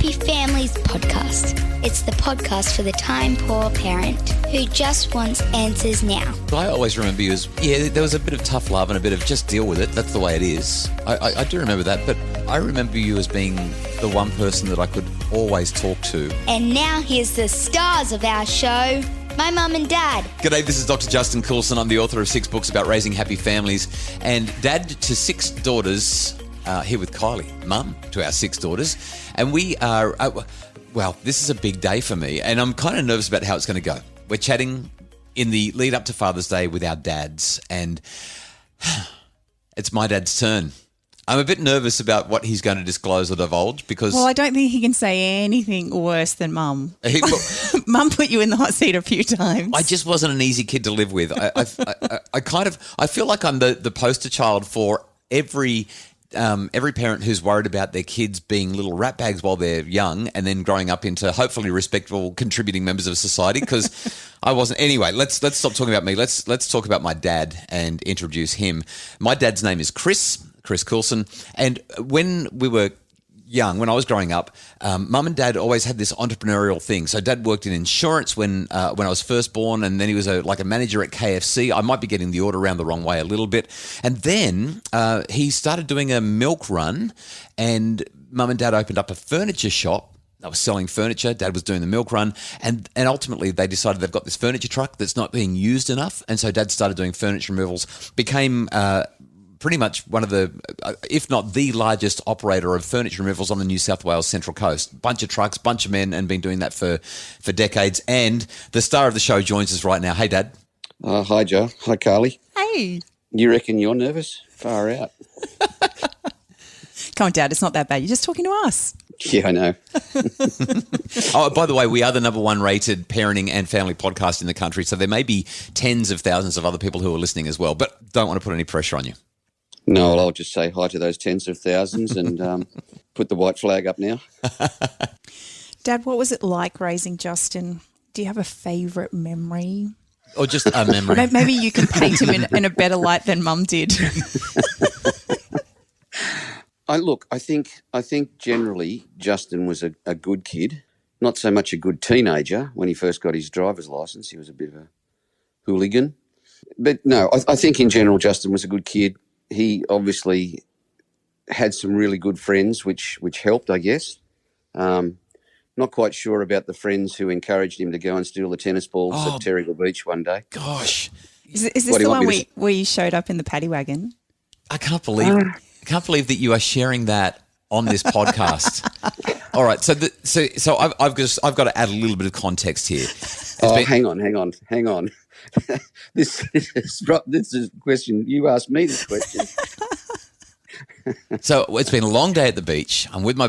Happy Families podcast. It's the podcast for the time-poor parent who just wants answers now. I always remember you as, there was a bit of tough love and a bit of just deal with it. That's the way it is. I do remember that, but I remember you as being the one person that I could always talk to. And now here's the stars of our show, my mum and dad. G'day, this is Dr. Justin Coulson. I'm the author of 6 books about raising happy families and dad to 6 daughters, here with Kylie, mum to our 6 daughters. And we are, this is a big day for me, and I'm kind of nervous about how it's going to go. We're chatting in the lead up to Father's Day with our dads, and it's my dad's turn. I'm a bit nervous about what he's going to disclose or divulge because... Well, I don't think he can say anything worse than Mum. Mum put you in the hot seat a few times. I just wasn't an easy kid to live with. I feel like I'm the poster child for every parent who's worried about their kids being little rat bags while they're young and then growing up into hopefully respectable, contributing members of society, because I wasn't. Anyway, let's stop talking about me. Let's talk about my dad and introduce him. My dad's name is Chris Coulson, and when we were young, when I was growing up, Mum and Dad always had this entrepreneurial thing. So Dad worked in insurance when I was first born, and then he was like a manager at KFC. I might be getting the order around the wrong way a little bit. And then he started doing a milk run, and Mum and Dad opened up a furniture shop. They were selling furniture. Dad was doing the milk run, and ultimately they decided they've got this furniture truck that's not being used enough, and so Dad started doing furniture removals, became pretty much one of the, if not the largest operator of furniture removals on the New South Wales Central Coast. Bunch of trucks, bunch of men, and been doing that for decades. And the star of the show joins us right now. Hey, Dad. Hi, Joe. Hi, Kylie. Hey. You reckon you're nervous? Far out. Come on, Dad, it's not that bad. You're just talking to us. Yeah, I know. Oh, by the way, we are the #1 rated parenting and family podcast in the country, so there may be tens of thousands of other people who are listening as well, but don't want to put any pressure on you. No, well, I'll just say hi to those tens of thousands and put the white flag up now. Dad, what was it like raising Justin? Do you have a favourite memory? Or just a memory? Maybe you can paint him in a better light than Mum did. I think generally Justin was a good kid, not so much a good teenager. When he first got his driver's licence, he was a bit of a hooligan. But no, I think in general Justin was a good kid. He obviously had some really good friends, which helped, I guess. Not quite sure about the friends who encouraged him to go and steal the tennis balls at Terrigal Beach one day. Gosh. Is this the one where you showed up in the paddy wagon? I can't believe that you are sharing that on this podcast. All right, so I've got to add a little bit of context here. Hang on. This is a question. You asked me this question. So it's been a long day at the beach. I'm with my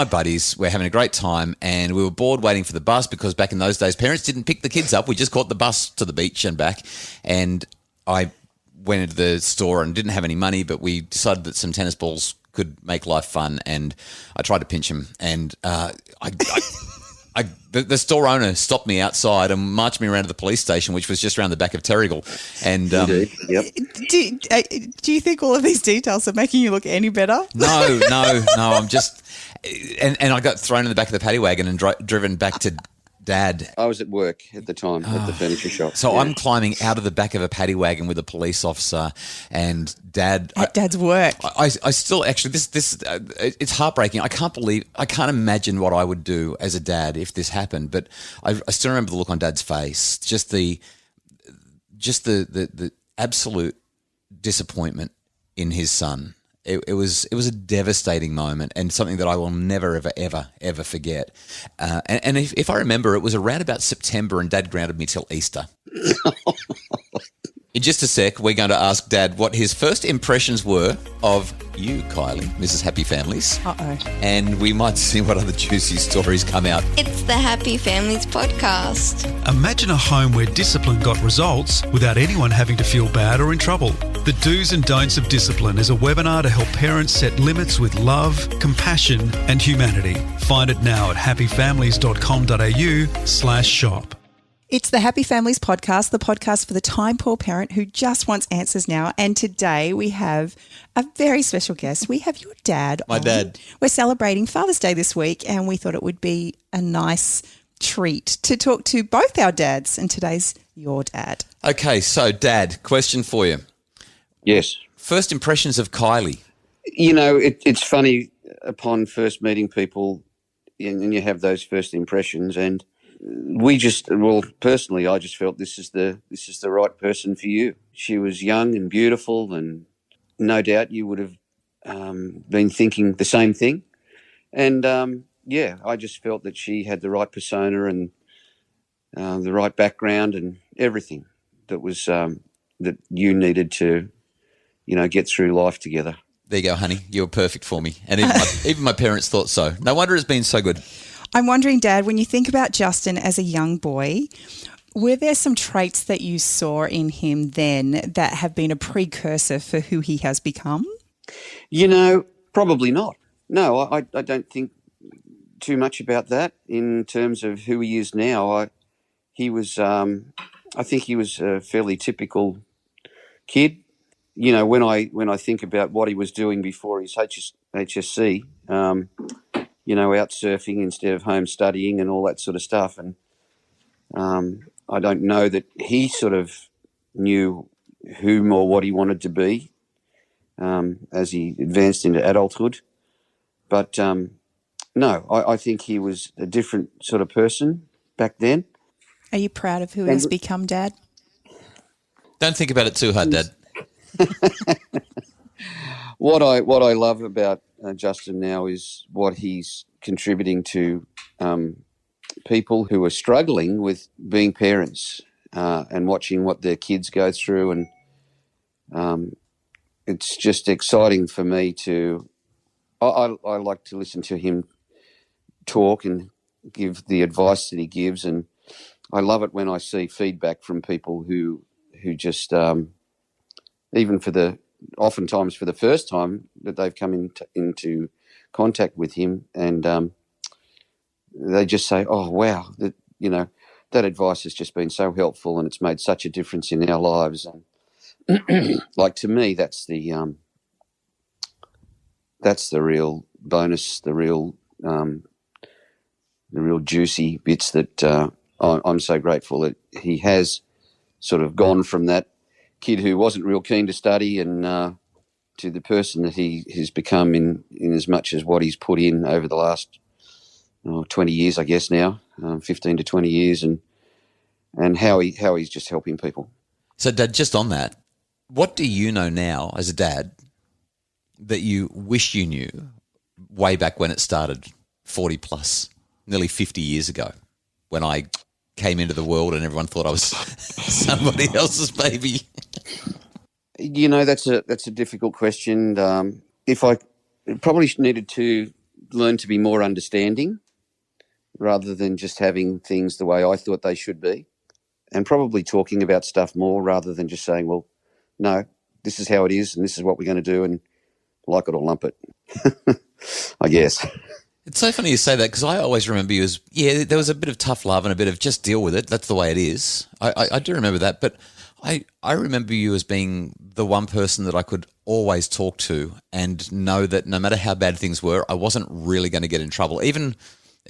buddies. We're having a great time, and we were bored waiting for the bus because back in those days, parents didn't pick the kids up. We just caught the bus to the beach and back. And I went into the store and didn't have any money, but we decided that some tennis balls could make life fun, and I tried to pinch him, and the store owner stopped me outside and marched me around to the police station, which was just around the back of Terrigal. And Indeed, yep. Do you think all of these details are making you look any better? No. I'm just, and I got thrown in the back of the paddy wagon and driven back to Dad. I was at work at the time at the furniture shop. So I'm climbing out of the back of a paddy wagon with a police officer, and Dad. At Dad's work. I still actually it's heartbreaking. I can't imagine what I would do as a dad if this happened. But I still remember the look on Dad's face, just the absolute disappointment in his son. It was a devastating moment, and something that I will never, ever forget. And if I remember, it was around about September, and Dad grounded me till Easter. In just a sec, we're going to ask Dad what his first impressions were of you, Kylie, Mrs. Happy Families. Uh-oh. And we might see what other juicy stories come out. It's the Happy Families podcast. Imagine a home where discipline got results without anyone having to feel bad or in trouble. The Do's and Don'ts of Discipline is a webinar to help parents set limits with love, compassion and humanity. Find it now at happyfamilies.com.au/shop. It's the Happy Families podcast, the podcast for the time poor parent who just wants answers now. And today we have a very special guest. We have your dad. My dad. We're celebrating Father's Day this week, and we thought it would be a nice treat to talk to both our dads. And today's your dad. Okay, so Dad, question for you. Yes. First impressions of Kylie. You know, it's funny upon first meeting people and you have those first impressions, and personally, I just felt this is the right person for you. She was young and beautiful, and no doubt you would have been thinking the same thing. And I just felt that she had the right persona and the right background and everything that was that you needed to, get through life together. There you go, honey. You were perfect for me. And even my parents thought so. No wonder it's been so good. I'm wondering, Dad, when you think about Justin as a young boy, were there some traits that you saw in him then that have been a precursor for who he has become? Probably not. No, I don't think too much about that in terms of who he is now. I think he was a fairly typical kid. When I think about what he was doing before his HSC, out surfing instead of home studying and all that sort of stuff. And I don't know that he sort of knew whom or what he wanted to be as he advanced into adulthood. But no, I think he was a different sort of person back then. Are you proud of who he has become, Dad? Don't think about it too hard, Dad. What I love about Justin now is what he's contributing to people who are struggling with being parents and watching what their kids go through. And it's just exciting for me to I like to listen to him talk and give the advice that he gives. And I love it when I see feedback from people who just oftentimes for the first time that they've come into contact with him, and they just say, "Oh, wow, that advice has just been so helpful, and it's made such a difference in our lives." And like, to me, that's the real bonus, the real juicy bits that I'm so grateful that he has sort of gone from that kid who wasn't real keen to study and to the person that he has become in as much as what he's put in over the last 20 years, I guess now, 15 to 20 years, and how he's just helping people. So, Dad, just on that, what do you know now as a dad that you wish you knew way back when it started 40 plus, nearly 50 years ago, when I came into the world and everyone thought I was somebody else's baby? That's a difficult question. If I probably needed to learn to be more understanding rather than just having things the way I thought they should be, and probably talking about stuff more rather than just saying, well, no, this is how it is and this is what we're going to do, and like it or lump it, I guess. It's so funny you say that, because I always remember you as, there was a bit of tough love and a bit of just deal with it. That's the way it is. I do remember that. But I remember you as being the one person that I could always talk to and know that no matter how bad things were, I wasn't really going to get in trouble. Even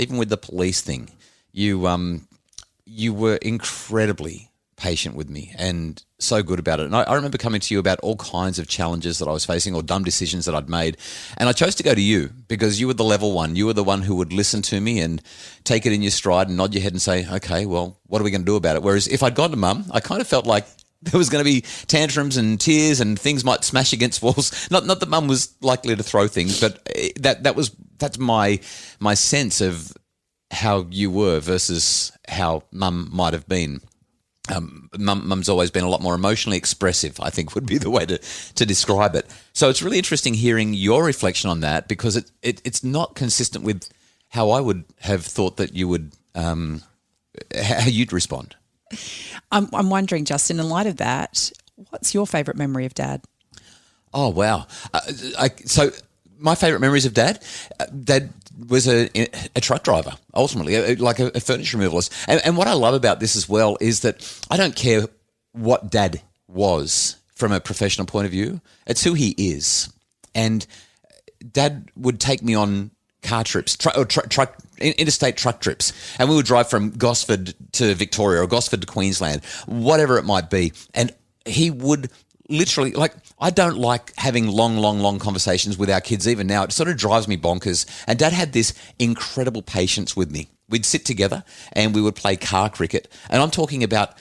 with the police thing, you were incredibly patient with me and so good about it. And I remember coming to you about all kinds of challenges that I was facing or dumb decisions that I'd made. And I chose to go to you because you were the level one. You were the one who would listen to me and take it in your stride and nod your head and say, okay, well, what are we going to do about it? Whereas if I'd gone to Mum, I kind of felt like there was going to be tantrums and tears and things might smash against walls. Not that Mum was likely to throw things, but that's my sense of how you were versus how Mum might have been. Mum's always been a lot more emotionally expressive, I think would be the way to describe it. So it's really interesting hearing your reflection on that, because it's not consistent with how I would have thought that you would, how you'd respond. I'm wondering, Justin, in light of that, what's your favourite memory of Dad? Oh, wow. So my favourite memories of Dad, was a truck driver, ultimately, like a furniture removalist. And what I love about this as well is that I don't care what Dad was from a professional point of view. It's who he is. And Dad would take me on car trips, interstate truck trips, and we would drive from Gosford to Victoria or Gosford to Queensland, whatever it might be. And he would literally, like, I don't like having long conversations with our kids even now. It sort of drives me bonkers. And Dad had this incredible patience with me. We'd sit together and we would play car cricket. And I'm talking about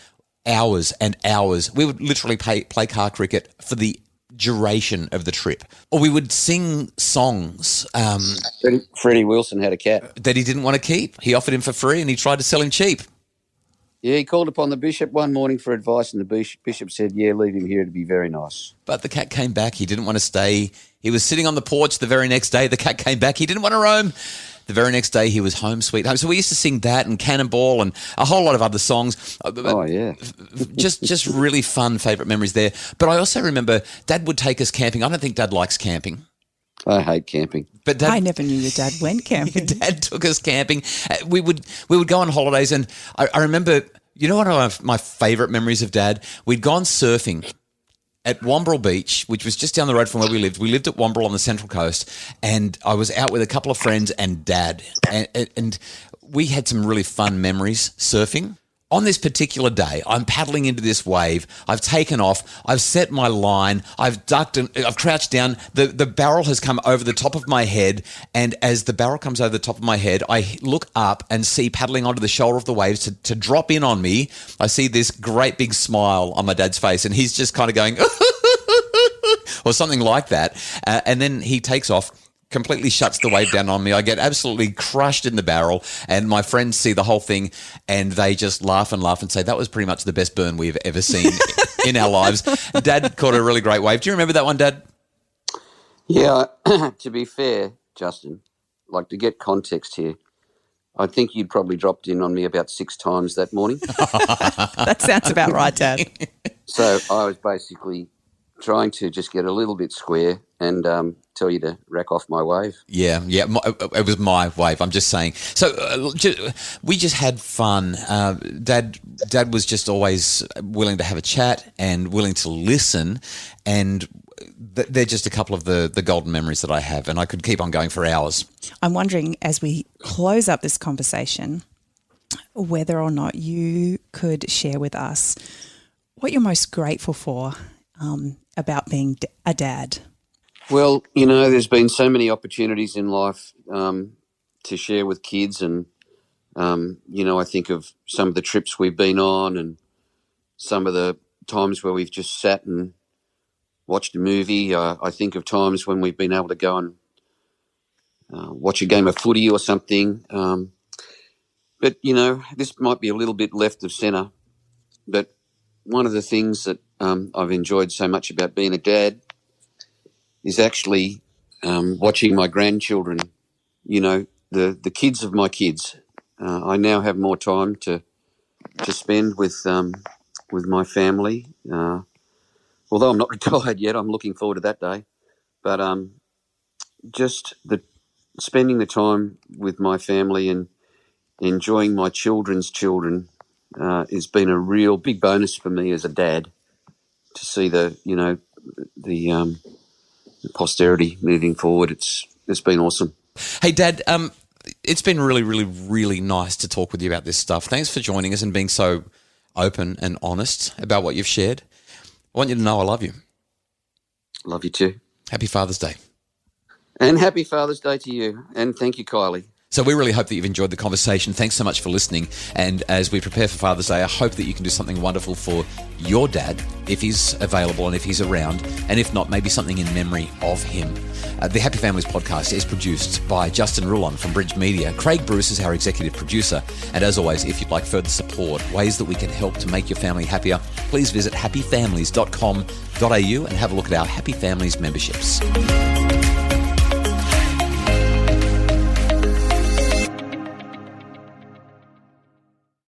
hours and hours. We would literally play car cricket for the duration of the trip. Or we would sing songs. Freddie Wilson had a cat that he didn't want to keep. He offered him for free and he tried to sell him cheap. Yeah, he called upon the bishop one morning for advice, and the bishop said, yeah, leave him here to be very nice. But the cat came back. He didn't want to stay. He was sitting on the porch the very next day. The cat came back. He didn't want to roam. The very next day, he was home sweet home. So we used to sing that and Cannonball and a whole lot of other songs. Oh, yeah. just really fun favourite memories there. But I also remember Dad would take us camping. I don't think Dad likes camping. I hate camping. But Dad, I never knew your dad went camping. Dad took us camping. We would go on holidays, and I remember, you know, one of my favourite memories of Dad? We'd gone surfing at Wombrel Beach, which was just down the road from where we lived. We lived at Wombrel on the Central Coast, and I was out with a couple of friends and Dad, and we had some really fun memories surfing. On this particular day, I'm paddling into this wave. I've taken off. I've set my line. I've ducked and I've crouched down. The barrel has come over the top of my head. And as the barrel comes over the top of my head, I look up and see paddling onto the shoulder of the waves to drop in on me. I see this great big smile on my dad's face, and he's just kind of going, or something like that. And then he takes off, completely shuts the wave down on me. I get absolutely crushed in the barrel, and my friends see the whole thing and they just laugh and say, that was pretty much the best burn we've ever seen in our lives. Dad caught a really great wave. Do you remember that one, Dad? Yeah, to be fair, Justin, like, to get context here, I think you'd probably dropped in on me about 6 times that morning. That sounds about right, Dad. So I was basically trying to just get a little bit square and tell you to rack off my wave. Yeah, it was my wave. I'm just saying. So we just had fun. Dad was just always willing to have a chat and willing to listen, and they're just a couple of the golden memories that I have, and I could keep on going for hours. I'm wondering, as we close up this conversation, whether or not you could share with us what you're most grateful for about being a dad. Well, you know, there's been so many opportunities in life to share with kids, and, you know, I think of some of the trips we've been on and some of the times where we've just sat and watched a movie. I think of times when we've been able to go and watch a game of footy or something. But, you know, this might be a little bit left of centre, but one of the things that I've enjoyed so much about being a dad is actually watching my grandchildren, you know, the kids of my kids. I now have more time to spend with my family. Although I'm not retired yet, I'm looking forward to that day. But just spending the time with my family and enjoying my children's children has been a real big bonus for me as a dad, to see the posterity moving forward. It's been awesome. Hey, Dad, it's been really, really, really nice to talk with you about this stuff. Thanks for joining us and being so open and honest about what you've shared. I want you to know I love you. Love you too. Happy Father's Day. And happy Father's Day to you. And thank you, Kylie. So we really hope that you've enjoyed the conversation. Thanks so much for listening. And as we prepare for Father's Day, I hope that you can do something wonderful for your dad, if he's available and if he's around. And if not, maybe something in memory of him. The Happy Families podcast is produced by Justin Rulon from Bridge Media. Craig Bruce is our executive producer. And as always, if you'd like further support, ways that we can help to make your family happier, please visit happyfamilies.com.au and have a look at our Happy Families memberships.